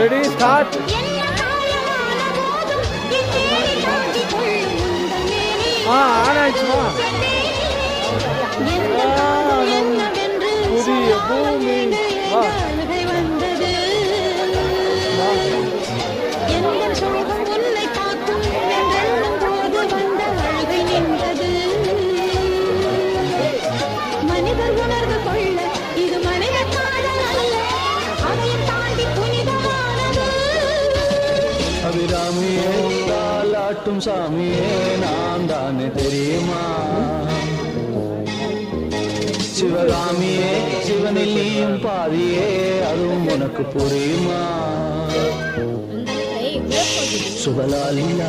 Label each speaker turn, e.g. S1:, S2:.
S1: Ready start. ஆனாச்சுமா புதிய பூமி
S2: மனிதர் உணர்ந்து கொள்ள இது மனித காதல் அல்ல, அதையும் தாண்டி புனிதமானது.
S3: அபிராமியே தாலாட்டும் சாமியே நான் தானே தெரியுமா? சிவகாமியே சிவனில் நீயும் பாதியே அதுவும் உனக்கு புரியுமா? சுபலாலியா